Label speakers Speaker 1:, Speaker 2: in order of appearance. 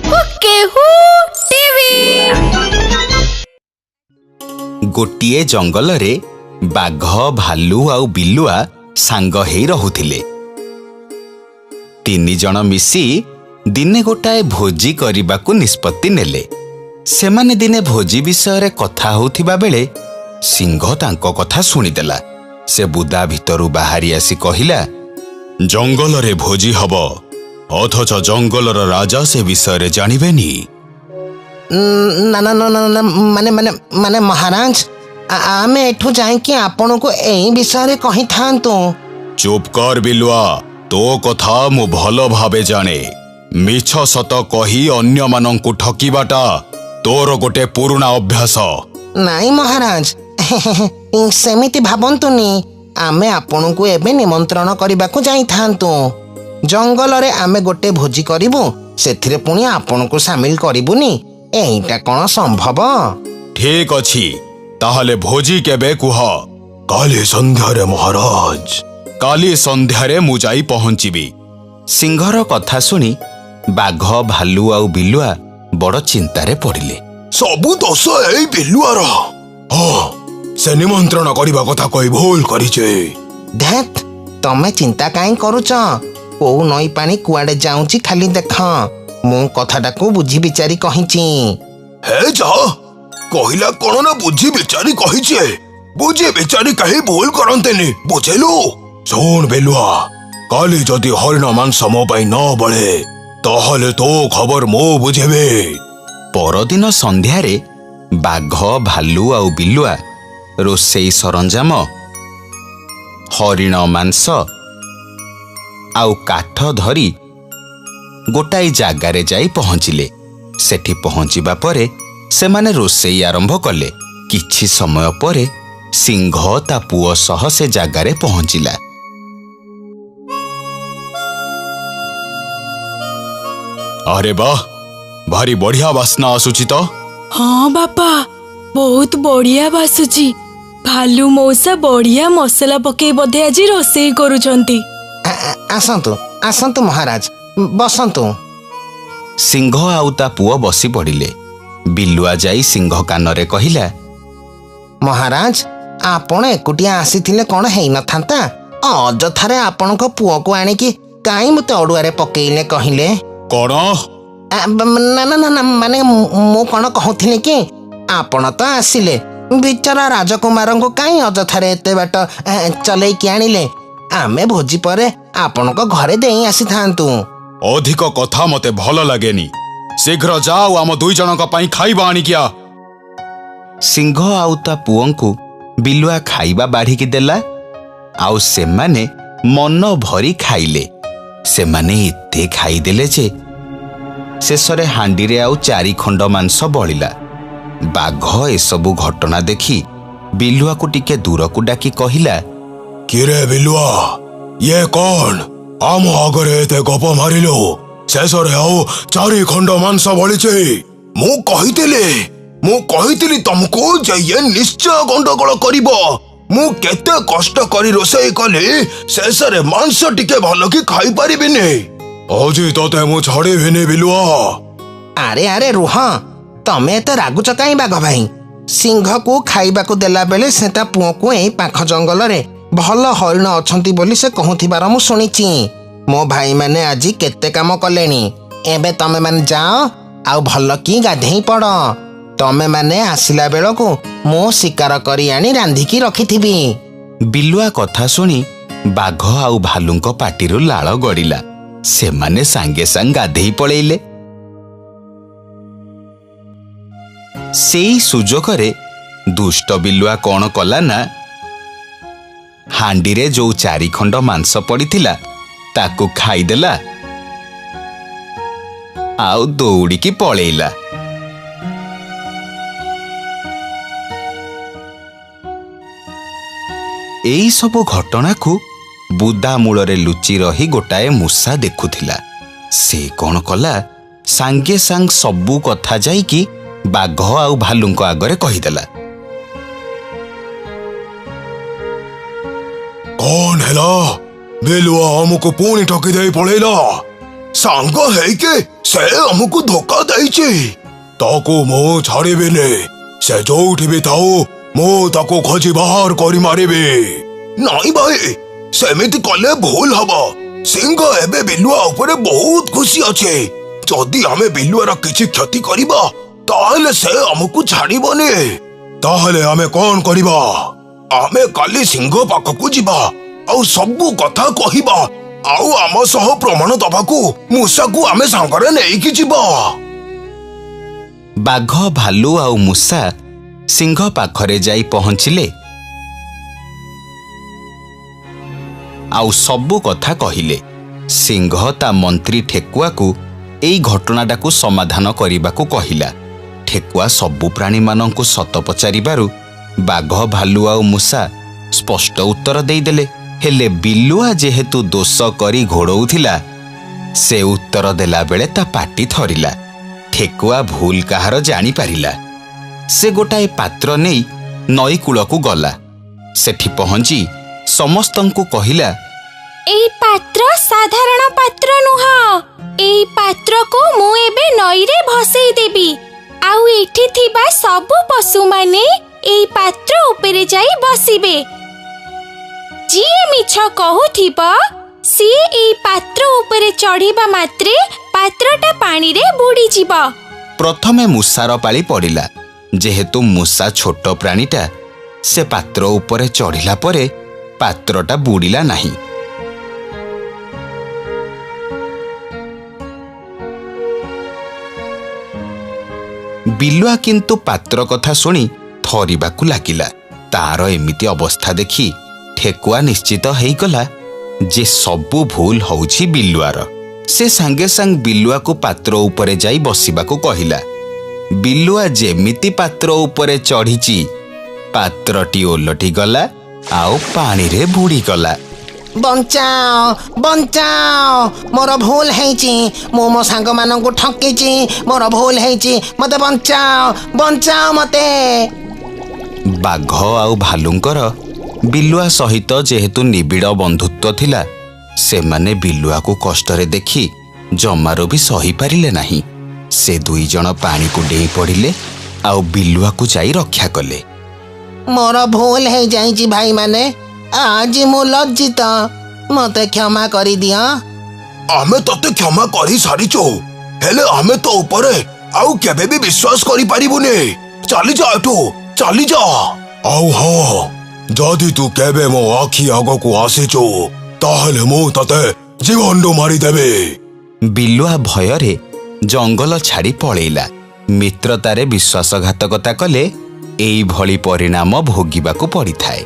Speaker 1: हूके हू TV.
Speaker 2: गोटिए जंगल रे बाघ भालू आउ बिलुआ सांग हेई रहुथिले। तीन जण मिसी दिने गोटाए भोजी करबाकू निष्पत्ति नेले। सेमाने दिने भोजी विषय कथा होउथिबा बेले सिंह तांको कथा सुनिदेला। से बुदा भितरु बाहरी आसी कहिला, जंगल रे भोजी हब, अथच जंगलर राजा से विषय जानिबेनी।
Speaker 3: ना ना ना ना माने माने माने महाराज, आमे एठू जाई कि आपन को एही विषय कहि थांतु।
Speaker 2: चुप कर बिलुआ, तो कथा मु भल भावे जाने। मिछ सत कही अन्य मानंकु ठकीबाटा तोर गोटे पुरुणा अभ्यास।
Speaker 3: नाई महाराज, सेमिति भाबंतुनी। आमे आपन को एबे निमंत्रण करिबाकू जाई थांतु। जंगल रे आमे गोटे भोजी करिबु, सेथिरे पुनी आपन को शामिल करिबुनी। एईटा कोन संभव?
Speaker 2: ठीक अछि, ताहले भोजी केबे कुह? काली संध्यारे महाराज। काली संध्यारे मु जाई पहुंचीबी। सिंहर कथा सुनी बाघ भालू आउ बिलुआ बड़ चिंतारे पड़िले।
Speaker 4: सबु दोष एई बिलुआर। से निमंत्रण करिबा कथा कहि भूल करिचे।
Speaker 3: धैत, तमे चिंता काई करूच? ओ नई पानी कुआडे जाउची खाली देख। मु कथाटा को बुझी विचारी कहिची।
Speaker 4: हे जा कहिला कोन ना बुझी विचारी कहिचे। बुझी विचारी कहि भूल करंतेनी, बुझेलु? सुन बेलुआ, काली जदि हरिण मांस मो पई न बळे ताहले तो खबर मो बुझेबे।
Speaker 2: परदिन संध्यारे बाघ भालू आउ बिलुआ रोषेई सरंजाम, हरिण मांस आउ काठ धरी गोटाई जागारे जाई पहुंचिले। सेठी पहुंचिबा परे सेमाने रोषेई आरंभ कले। किछि समय परे सिंह ता पुओ सह से जागारे पहुंचिला। अरे वाह, भारी बढ़िया बास्ना आसुची तो।
Speaker 1: हाँ बापा, बहुत बढ़िया बासुची। भालू मौसा बढ़िया मसला पकई बोधे आज रोषेई करूछंती।
Speaker 3: आसंतु आसंतु महाराज, बसंतु।
Speaker 2: सिंह आउ ता पुओ बसी पड़िले। बिलुआ जाई सिंह कानरे कहिला,
Speaker 3: महाराज, आपण एकुटिया आसीथिले कोन हेई न थांता? अजथारे आपण को पुओ को आनी कि काई मते अडुआरे पकेइले कहिले?
Speaker 2: कोन?
Speaker 3: ना ना ना माने मु कोन कहउथिले कि आपण तो आसिले, बिचारा राजकुमार को काई अजथारे एते बाट चलै कि आनिले? आमे भोजी परे आपण को घरे देई आसी थांतु।
Speaker 2: अधिक कथा मते भल लागेनी। शीघ्र जाओ, आम दुई जनक पई खाइबा आनी किया। सिंह आउ ता पुओंकु बिलुआ खाइबा बाढ़ी की देला। आउ सेमाने मन भरी खाइले। सेमाने एते खाइदेले जे शेषरे हांडीरे आउ 4 खंड मांस बळिला। बाघ एसबु घटना देखि बिलुआ को टिके दूर को डाकी कहिला,
Speaker 4: किरे बिलुआ, ये कौन आम आगरे एते गप मारिलो? शेषरे आउ 4 खंड मांस बळिचे। मु कहितिली तुमको जे ये निश्चय गंडगोल करिबो। मु केते कष्ट करी रोषेई कली, शेषरे मांस टिके भल कि खाई परिबिनी। अजी तते मु छाड़ीबिनी बिलुआ।
Speaker 3: अरे अरे रुह, तमे तो रागुच काई बाघ भाई? सिंह को खाइबा को देला बेले सेता पुओ को एई पाख जंगल रे भल हरिण अछंती बोली से कहूथिबार मु सुनिची। मो भाई माने आजी केते काम कलेनी। एबे तमे माने जाओ आउ भल की गाधेई पड़। तमे माने आसिला बेलको मो शिकार करी आनी रांधिकी रखिथिबी।
Speaker 2: बिलुआ कथा सुनी बाघ आउ भालुंको पाटिरु लाळ गड़िला। सेमाने सांगे सांग गाधेई पळेइले। सेई सुजोगरे दुष्ट बिलुआ कोन कला ना, हांडीरे जो 4 खंड मांस पड़िथिला ताकू खाइदेला आउ दौड़िकी पळेइला। एई सबु घटना को बुदा मूलरे लुचि रही गोटाए मूसा देखुथिला। से कोन कला, सांगे सांग सबु कथा जाईकी बाघ आउ भालुंको आगरे कहिदेला।
Speaker 4: कौन हेला? बेलुआ हमको पुणी ठकी दे पळेला। सांग ହେଇକି ସେ ଆମକୁ ଧୋକା ଦେଇଛି। ତାକୁ ମୁଁ ଛାଡ଼ିବିନି। ସେ ଯୋଉଠି ବି ଥାଉ ମୁଁ ତାକୁ ଖୋଜି ବାହାର କରି ମାରିବି। ନାଇଁ ଭାଇ, ସେମିତି କଲେ ଭୁଲ ହବ। ସିଂହ ଏବେ ବିଲୁଆ ଉପରେ ବହୁତ ଖୁସି ଅଛି। ଯଦି ଆମେ ବିଲୁଆର କିଛି କ୍ଷତି କରିବା ତାହେଲେ ସେ ଆମକୁ ଛାଡ଼ିବନି। ତାହେଲେ ଆମେ କଣ କରିବା? ଆମେ କାଲି ସିଂହ ପାଖକୁ ଯିବା ଆଉ ସବୁ କଥା କହିବା, ଆଉ ଆମ ସହ ପ୍ରମାଣ ଦବାକୁ ମୂଷାକୁ ଆମେ ସାଙ୍ଗରେ ନେଇକି ଯିବା।
Speaker 2: ବାଘ, ଭାଲୁ ଆଉ ମୂଷା ସିଂହ ପାଖରେ ଯାଇ ପହଞ୍ଚିଲେ ଆଉ ସବୁ କଥା କହିଲେ। ସିଂହ ତା ମନ୍ତ୍ରୀ ଠେକୁଆକୁ ଏଇ ଘଟଣାଟାକୁ ସମାଧାନ କରିବାକୁ କହିଲା। ଠେକୁଆ ସବୁ ପ୍ରାଣୀମାନଙ୍କୁ ସତ ପଚାରିବାରୁ ବାଘ, ଭାଲୁ ଆଉ ମୂଷା ସ୍ପଷ୍ଟ ଉତ୍ତର ଦେଇଦେଲେ। ହେଲେ ବିଲୁଆ ଯେହେତୁ ଦୋଷ କରି ଘୋଡ଼ଉଥିଲା, ସେ ଉତ୍ତର ଦେଲାବେଳେ ତା ପାଟି ଥରିଲା। ଠେକୁଆ ଭୁଲ କାହାର ଜାଣିପାରିଲା। ସେ ଗୋଟାଏ ପାତ୍ର ନେଇ ନଈ କୂଳକୁ ଗଲା। ସେଠି ପହଞ୍ଚି ସମସ୍ତଙ୍କୁ କହିଲା,
Speaker 5: ଏଇ ପାତ୍ର ସାଧାରଣ ପାତ୍ର ନୁହଁ। ଏଇ ପାତ୍ରକୁ ମୁଁ ଏବେ ନଈରେ ଭସେଇ ଦେବି, ଆଉ ଏଠି ଥିବା ସବୁ ପଶୁମାନେ ଏଇ ପାତ୍ର ଉପରେ ଯାଇ ବସିବେ। ଯିଏ ମିଛ କହୁଥିବ ସିଏ ଏଇ ପାତ୍ର ଉପରେ ଚଢ଼ିବା ମାତ୍ରେ ପାତ୍ରଟା ପାଣିରେ ବୁଡ଼ିଯିବ।
Speaker 2: ପ୍ରଥମେ ମୂଷାର ପାଳି ପଡ଼ିଲା। ଯେହେତୁ ମୂଷା ଛୋଟ ପ୍ରାଣୀଟା, ସେ ପାତ୍ର ଉପରେ ଚଢ଼ିଲା ପରେ ପାତ୍ରଟା ବୁଡ଼ିଲା ନାହିଁ। ବିଲୁଆ କିନ୍ତୁ ପାତ୍ର କଥା ଶୁଣି ଥରିବାକୁ ଲାଗିଲା। ତାର ଏମିତି ଅବସ୍ଥା ଦେଖି ଠେକୁଆ ନିଶ୍ଚିତ ହେଇଗଲା ଯେ ସବୁ ଭୁଲ ହଉଛି ବିଲୁଆର। ସେ ସାଙ୍ଗେ ସାଙ୍ଗେ ବିଲୁଆକୁ ପାତ୍ର ଉପରେ ଯାଇ ବସିବାକୁ କହିଲା। ବିଲୁଆ ଯେମିତି ପାତ୍ର ଉପରେ ଚଢ଼ିଛି, ପାତ୍ରଟି ଓଲଟି ଗଲା ଆଉ ପାଣିରେ ବୁଡ଼ିଗଲା।
Speaker 3: ବଞ୍ଚାଅ, ବଞ୍ଚାଅ, ମୋର ଭୁଲ ହେଇଛି। ମୁଁ ମୋ ସାଙ୍ଗମାନଙ୍କୁ ଠକିଛି। ମୋର ଭୁଲ ହେଇଛି। ମତେ ବଞ୍ଚାଅ, ବଞ୍ଚାଅ ମତେ।
Speaker 2: ବାଘ ଆଉ ଭାଲୁଙ୍କର ବିଲୁଆ ସହିତ ଯେହେତୁ ନିବିଡ଼ ବନ୍ଧୁତ୍ୱ ଥିଲା, ସେମାନେ ବିଲୁଆକୁ କଷ୍ଟରେ ଦେଖି ଜମାରୁ ବି ସହିପାରିଲେ ନାହିଁ। ସେ ଦୁଇ ଜଣ ପାଣିକୁ ଡେଇଁ ପଡ଼ିଲେ ଆଉ ବିଲୁଆକୁ ଯାଇ ରକ୍ଷା କଲେ।
Speaker 3: ମୋର ଭୁଲ ହେଇଯାଇଛି ଭାଇମାନେ। ଆଜି ମୁଁ ଲଜ୍ଜିତ। ମତେ କ୍ଷମା କରିଦିଅ।
Speaker 4: ଆମେ ତତେ କ୍ଷମା କରି ସାରିଛୁ, ହେଲେ ଆମେ ତୋ ଉପରେ ଆଉ କେବେ ବି ବିଶ୍ୱାସ କରିପାରିବୁନି। ଚାଲିଯା ଏଠୁ, ଚାଲିଯା। ଆଉ ହଁ, ଯଦି ତୁ କେବେ ମୋ ଆଖି ଆଗକୁ ଆସିଛୁ ତାହେଲେ ମୁଁ ତତେ ଜୀବନରୁ ମାରିଦେବି।
Speaker 2: ବିଲୁଆ ଭୟରେ ଜଙ୍ଗଲ ଛାଡ଼ି ପଳେଇଲା। ମିତ୍ରତାରେ ବିଶ୍ୱାସଘାତକତା କଲେ ଏଇଭଳି ପରିଣାମ ଭୋଗିବାକୁ ପଡ଼ିଥାଏ।